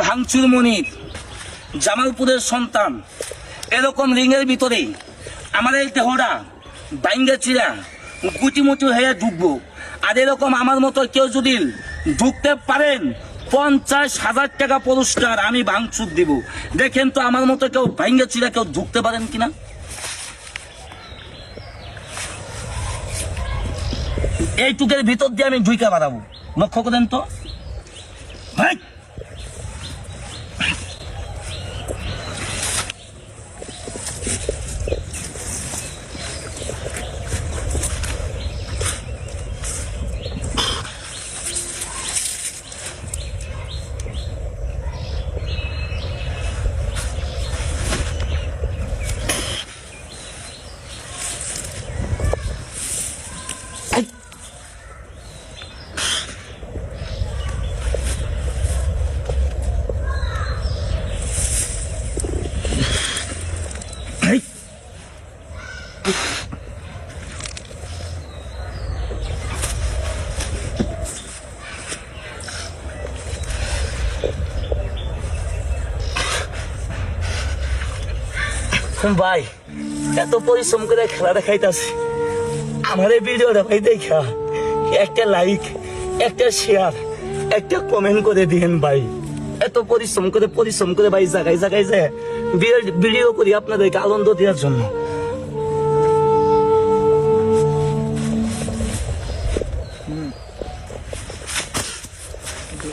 ভাঙচুর মনির জামালপুরের সন্তান, এরকম রিংয়ের ভিতরে আমার এই দেহটা বাইঙ্গা চিরা গুটিমুটি হয়ে ঢুকবো। আর এরকম আমার মতো কেউ যদি ঢুকতে পারেন 50,000 টাকা পুরস্কার আমি ভাঙচুর দিব। দেখেন তো আমার মতো কেউ বাইঙ্গা চিরা কেউ ঢুকতে পারেন কিনা। এইটুকের ভিতর দিয়ে আমি ঢুইকা বাড়াবো, লক্ষ্য করেন তো ভাই। ভাই এত পরিশ্রম করে খেলা দেখাইতেছি, আমার এই ভিডিওটা ভাই দেখা একটা লাইক, একটা শেয়ার, একটা কমেন্ট করে দিয়েন ভাই। এত পরিশ্রম করে ভাই জায়গায় জায়গায় যে ভিডিও করি আপনাদেরকে আনন্দ দেওয়ার জন্য।